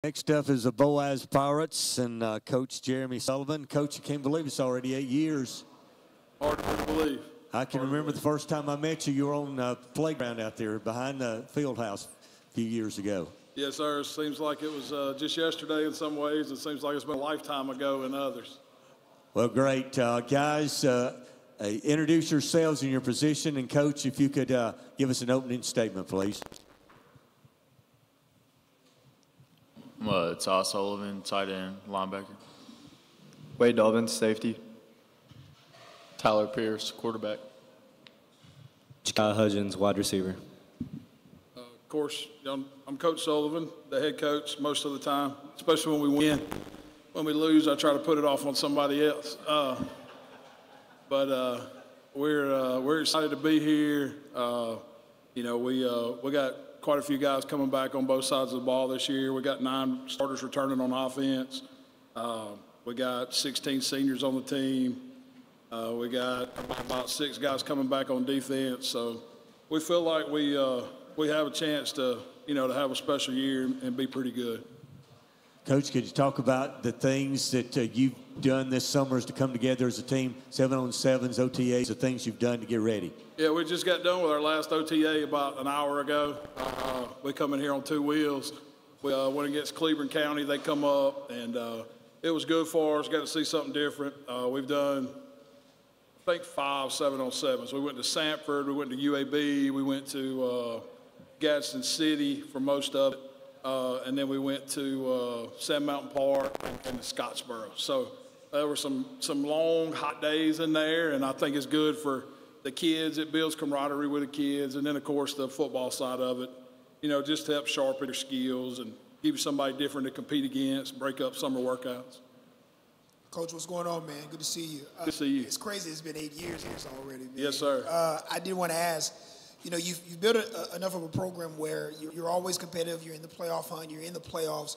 Next up is the Boaz Pirates and Coach Jeremy Sullivan. Coach, I can't believe it's already 8 years. Hard to believe. I can remember the first time I met you, you were on the playground out there behind the field house a few years ago. Yes, sir. It seems like it was just yesterday in some ways. It seems like it's been a lifetime ago in others. Well, great. Guys, introduce yourselves and your position. And, Coach, if you could give us an opening statement, please. Todd Sullivan, tight end, linebacker. Wade Dobbins, safety. Tyler Pierce, quarterback. Kyle Hudgens, wide receiver. Of course, I'm Coach Sullivan, the head coach most of the time, especially when we win. When we lose, I try to put it off on somebody else. We're excited to be here. We got quite a few guys coming back on both sides of the ball this year. We got 9 starters returning on offense. We got 16 seniors on the team. We got about 6 guys coming back on defense. So we feel like we have a chance to have a special year and be pretty good. Coach, could you talk about the things that you've done this summer to come together as a team, 7-on-7s, OTAs, the things you've done to get ready? Yeah, we just got done with our last OTA about an hour ago. We come in here on 2 wheels. We went against Cleveland County. They come up, and it was good for us. Got to see something different. We've done, I think, 5 7-on-7s. We went to Sanford. We went to UAB. We went to Gadsden City for most of it. And then we went to Sand Mountain Park and Scottsboro. So there were some long, hot days in there, and I think it's good for the kids. It builds camaraderie with the kids. And then, of course, the football side of it, just to help sharpen their skills and give you somebody different to compete against, break up summer workouts. Coach, what's going on, man? Good to see you. Good to see you. It's crazy. It's been 8 years already, man. Yes, sir. I did want to ask, you've built enough of a program where you're always competitive. You're in the playoff hunt. You're in the playoffs.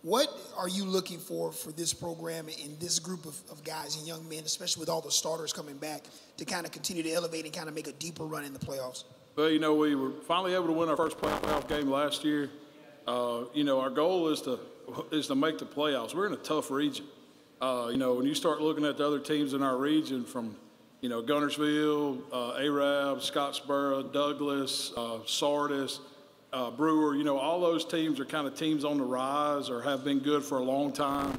What are you looking for this program and this group of guys and young men, especially with all the starters coming back, to kind of continue to elevate and kind of make a deeper run in the playoffs? Well, we were finally able to win our first playoff game last year. Our goal is to make the playoffs. We're in a tough region. When you start looking at the other teams in our region from Guntersville, Arab, Scottsboro, Douglas, Sardis, Brewer, all those teams are kind of teams on the rise or have been good for a long time.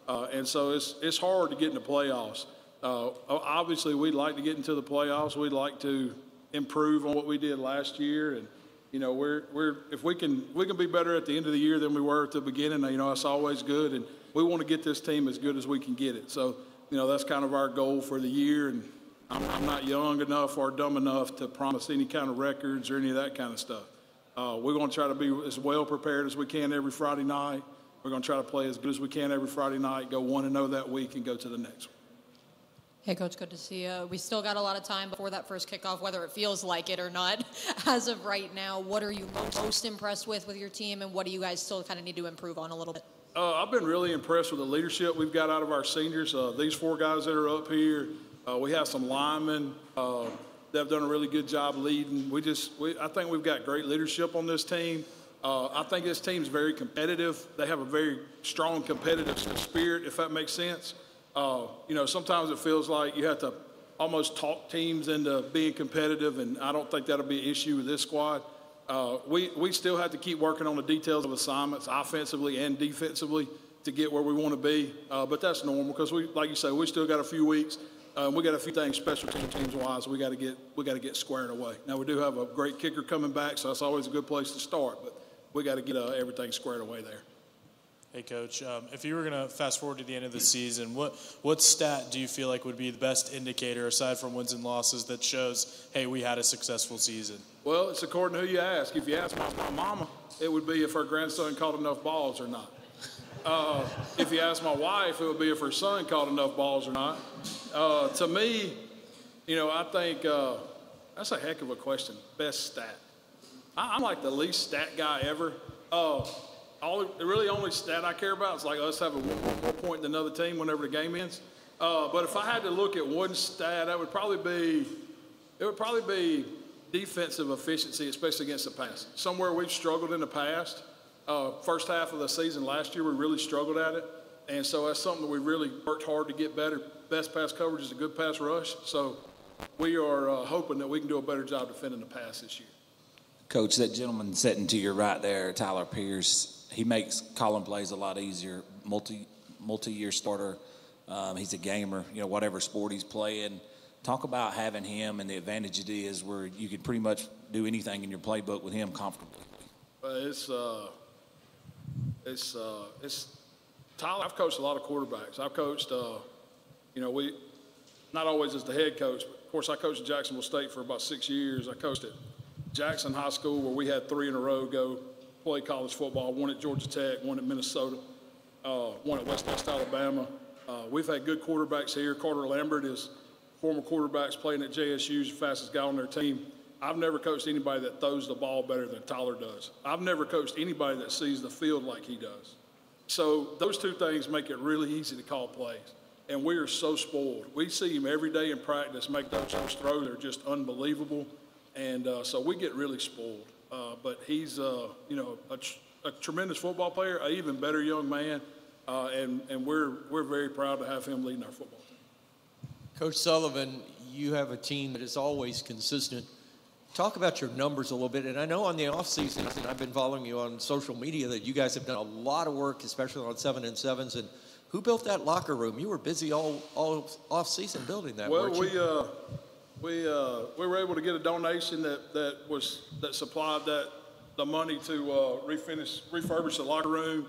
And so it's hard to get in the playoffs. Obviously, we'd like to get into the playoffs. We'd like to improve on what we did last year. And, if we can be better at the end of the year than we were at the beginning, that's always good. And we want to get this team as good as we can get it. So, that's kind of our goal for the year. And I'm not young enough or dumb enough to promise any kind of records or any of that kind of stuff. We're going to try to be as well prepared as we can every Friday night. We're going to try to play as good as we can every Friday night, go 1-0 that week, and go to the next one. Hey, Coach, good to see you. We still got a lot of time before that first kickoff, whether it feels like it or not. As of right now, what are you most impressed with your team, and what do you guys still kind of need to improve on a little bit? I've been really impressed with the leadership we've got out of our seniors. These 4 guys that are up here, we have some linemen that have done a really good job leading. I think we've got great leadership on this team. I think this team's very competitive. They have a very strong competitive spirit, if that makes sense. Sometimes it feels like you have to almost talk teams into being competitive, and I don't think that'll be an issue with this squad. We still have to keep working on the details of assignments, offensively and defensively, to get where we want to be. But that's normal because like you say, we still got a few weeks. We got a few things special teams wise. We got to get squared away. Now we do have a great kicker coming back, so that's always a good place to start. But we got to get everything squared away there. Hey, Coach, if you were going to fast forward to the end of the season, what stat do you feel like would be the best indicator, aside from wins and losses, that shows, hey, we had a successful season? Well, it's according to who you ask. If you ask my mama, it would be if her grandson caught enough balls or not. If you ask my wife, it would be if her son caught enough balls or not. To me, I think that's a heck of a question, best stat. I'm like the least stat guy ever. The really only stat I care about is like us having one more point than another team whenever the game ends. But if I had to look at one stat, it would probably be defensive efficiency, especially against the pass. Somewhere we've struggled in the past First half of the season last year, we really struggled at it. And so that's something that we really worked hard to get better. Best pass coverage is a good pass rush. So we are hoping that we can do a better job defending the pass this year. Coach, that gentleman sitting to your right there, Tyler Pierce, he makes calling plays a lot easier. Multi-year starter. He's a gamer, whatever sport he's playing. Talk about having him and the advantage it is where you can pretty much do anything in your playbook with him comfortably. It's Tyler. I've coached a lot of quarterbacks. I've coached, we not always as the head coach, but of course I coached at Jacksonville State for about 6 years. I coached at Jackson High School where we had 3 in a row go play college football. One at Georgia Tech, one at Minnesota, one at West Alabama. We've had good quarterbacks here. Carter Lambert is former quarterbacks playing at JSU, the fastest guy on their team. I've never coached anybody that throws the ball better than Tyler does. I've never coached anybody that sees the field like he does. So those two things make it really easy to call plays. And we are so spoiled. We see him every day in practice make those throws. They're just unbelievable. And so we get really spoiled. But he's, a tremendous football player, an even better young man. And we're very proud to have him leading our football team. Coach Sullivan, you have a team that is always consistent. Talk about your numbers a little bit. And I know on the offseason, and I've been following you on social media, that you guys have done a lot of work, especially on 7-7s. And who built that locker room? You were busy all offseason building that. Well, we were able to get a donation that supplied the money to refurbish the locker room.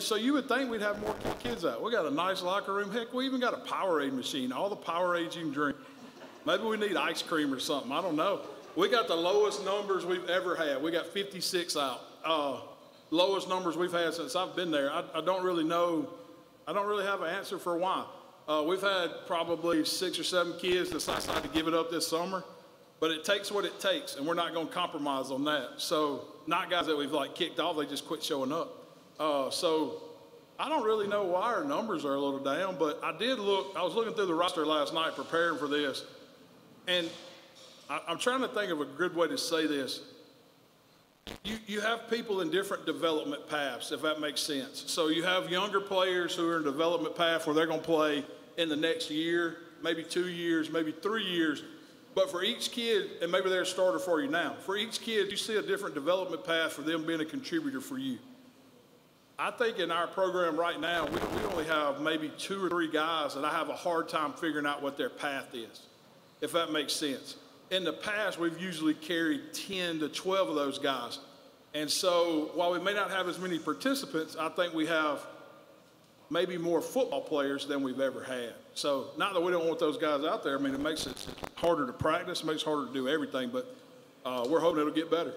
So you would think we'd have more kids out. We got a nice locker room. Heck, we even got a Powerade machine, all the Powerades you can drink. Maybe we need ice cream or something. I don't know. We got the lowest numbers we've ever had. We got 56 out. Lowest numbers we've had since I've been there. I don't really know. I don't really have an answer for why. We've had probably 6 or 7 kids decide to give it up this summer, but it takes what it takes, and we're not going to compromise on that. So not guys that we've kicked off, they just quit showing up. So I don't really know why our numbers are a little down, but I was looking through the roster last night preparing for this, and I'm trying to think of a good way to say this. You have people in different development paths, if that makes sense. So you have younger players who are in a development path where they're going to play in the next year, maybe 2 years, maybe 3 years. But for each kid, and maybe they're a starter for you now, for each kid, you see a different development path for them being a contributor for you. I think in our program right now, we only have maybe 2 or 3 guys that I have a hard time figuring out what their path is, if that makes sense. In the past, we've usually carried 10 to 12 of those guys. And so while we may not have as many participants, I think we have maybe more football players than we've ever had. So not that we don't want those guys out there. I mean, it makes it harder to practice, it makes it harder to do everything, but we're hoping it'll get better.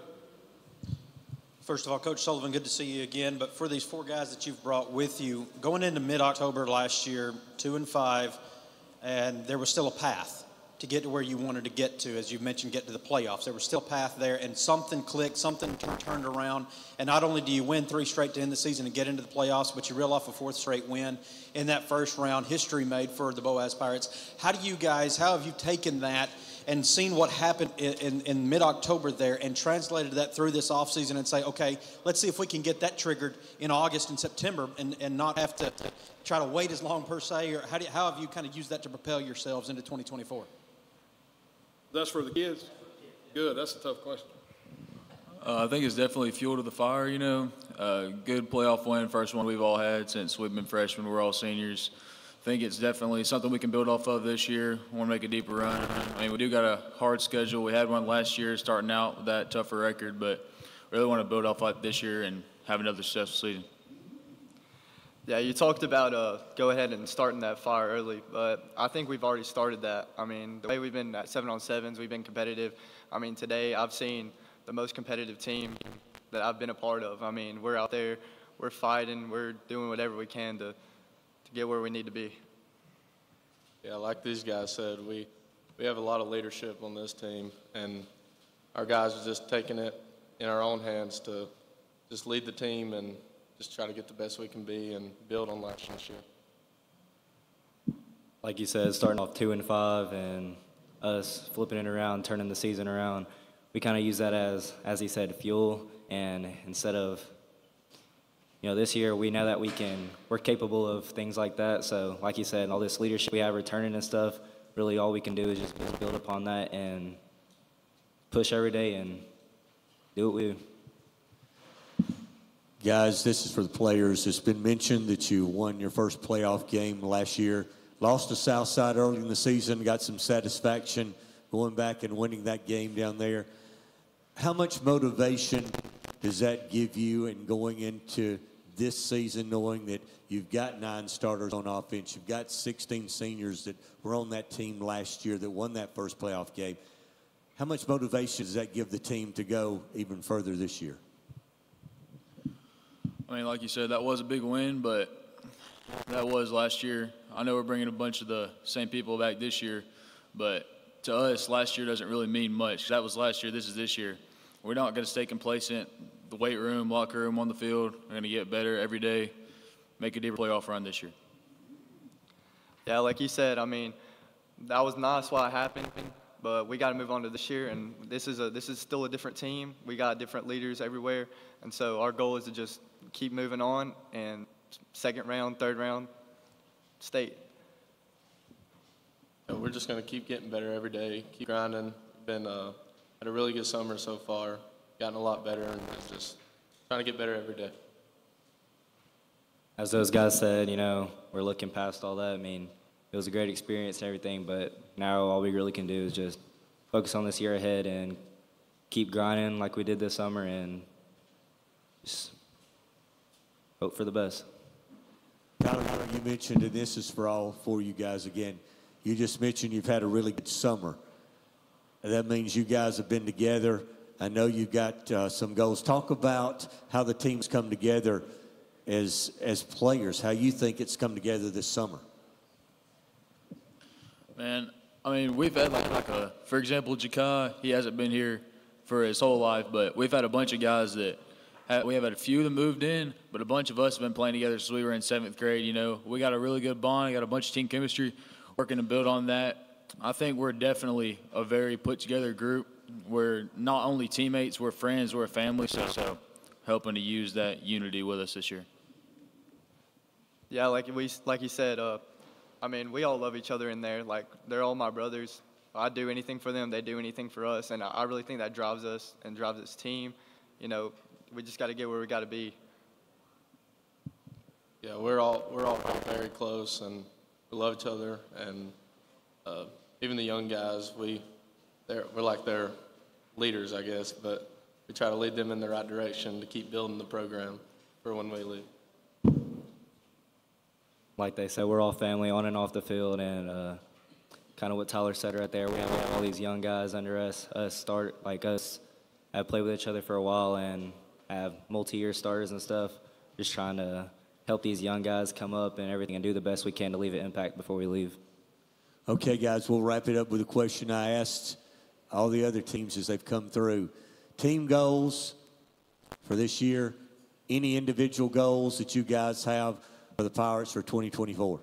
First of all, Coach Sullivan, good to see you again. But for these 4 guys that you've brought with you, going into mid-October last year, 2-5, and there was still a path to get to where you wanted to get to, as you mentioned, get to the playoffs. There was still a path there, and something clicked, something turned around. And not only do you win 3 straight to end the season and get into the playoffs, but you reel off a 4th straight win in that first round, history made for the Boaz Pirates. How have you taken that and seen what happened in mid-October there and translated that through this offseason and say, okay, let's see if we can get that triggered in August and September and not have to try to wait as long per se? Or how have you kind of used that to propel yourselves into 2024? That's for the kids? Good. That's a tough question. I think it's definitely fuel to the fire, good playoff win, first one we've all had since we've been freshmen. We're all seniors. I think it's definitely something we can build off of this year. We want to make a deeper run. I mean, we do got a hard schedule. We had one last year starting out with that tougher record, but really want to build off like this year and have another successful season. Yeah, you talked about go ahead and starting that fire early, but I think we've already started that. I mean, the way we've been at 7-on-7s, we've been competitive. I mean, today I've seen the most competitive team that I've been a part of. I mean, we're out there, we're fighting, we're doing whatever we can to get where we need to be. Yeah, like these guys said, we have a lot of leadership on this team, and our guys are just taking it in our own hands to just lead the team and just try to get the best we can be and build on last year. Like you said, starting off 2-5 and us flipping it around, turning the season around, we kind of use that as he said, fuel. And instead of this year we know that we're capable of things like that. So like you said, all this leadership we have returning and stuff, really all we can do is just build upon that and push every day and do what we do. Guys, this is for the players. It's been mentioned that you won your first playoff game last year. Lost to Southside early in the season, got some satisfaction going back and winning that game down there. How much motivation does that give you in going into this season knowing that you've got 9 starters on offense, you've got 16 seniors that were on that team last year that won that first playoff game? How much motivation does that give the team to go even further this year? I mean, like you said, that was a big win, but that was last year. I know we're bringing a bunch of the same people back this year, but to us, last year doesn't really mean much. That was last year. This is this year. We're not going to stay complacent. The weight room, locker room, on the field, we're going to get better every day, make a deeper playoff run this year. Yeah, like you said, I mean, that was nice what happened, but we got to move on to this year, and this is still a different team. We got different leaders everywhere, and so our goal is to just keep moving on and second round, third round, state. Yeah, we're just going to keep getting better every day, keep grinding. Been had a really good summer so far, gotten a lot better, and just trying to get better every day. As those guys said, we're looking past all that. I mean, it was a great experience and everything, but now all we really can do is just focus on this year ahead and keep grinding like we did this summer and just hope for the best. Tyler, you mentioned, and this is for all 4 of you guys again, you just mentioned you've had a really good summer. That means you guys have been together. I know you've got some goals. Talk about how the team's come together as players, how you think it's come together this summer. Man, I mean, we've had for example, Jakai, he hasn't been here for his whole life, but we've had a bunch of guys that we have had a few that moved in, but a bunch of us have been playing together since we were in 7th grade. We got a really good bond, got a bunch of team chemistry, working to build on that. I think we're definitely a very put-together group. We're not only teammates, we're friends, we're a family, so helping to use that unity with us this year. Yeah, like you said, I mean, we all love each other in there. Like, they're all my brothers. I do anything for them, they do anything for us, and I really think that drives us and drives this team. We just got to get where we got to be. Yeah, we're all very close, and we love each other, and even the young guys, we're like their leaders, I guess, but we try to lead them in the right direction to keep building the program for when we leave. Like they said, we're all family on and off the field, and kind of what Tyler said right there, we have all these young guys under us have played with each other for a while and have multi-year starters and stuff, just trying to help these young guys come up and everything and do the best we can to leave an impact before we leave. Okay, guys, we'll wrap it up with a question I asked all the other teams as they've come through. Team goals for this year, any individual goals that you guys have for the Pirates for 2024?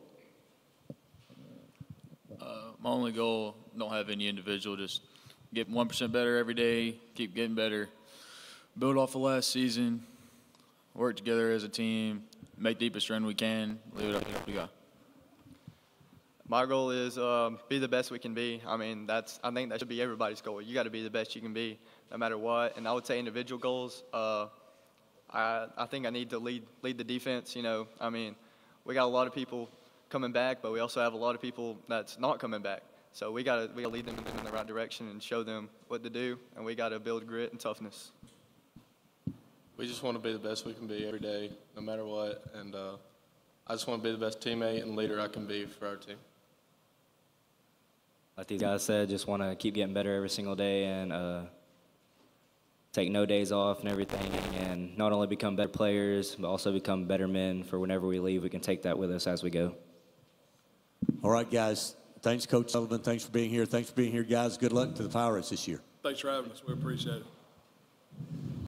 My only goal, don't have any individual, just get 1% better every day, keep getting better, build off of last season, work together as a team, make the deepest run we can, leave it up to what we got. My goal is be the best we can be. I mean, I think that should be everybody's goal. You got to be the best you can be, no matter what. And I would say individual goals. I think I need to lead the defense. I mean, we got a lot of people coming back, but we also have a lot of people that's not coming back. So we got to lead them in the right direction and show them what to do. And we got to build grit and toughness. We just want to be the best we can be every day, no matter what. And I just want to be the best teammate and leader I can be for our team. Like these guys said, just want to keep getting better every single day and take no days off and everything, and not only become better players, but also become better men for whenever we leave. We can take that with us as we go. All right, guys. Thanks, Coach Sullivan. Thanks for being here. Thanks for being here, guys. Good luck to the Pirates this year. Thanks for having us. We appreciate it.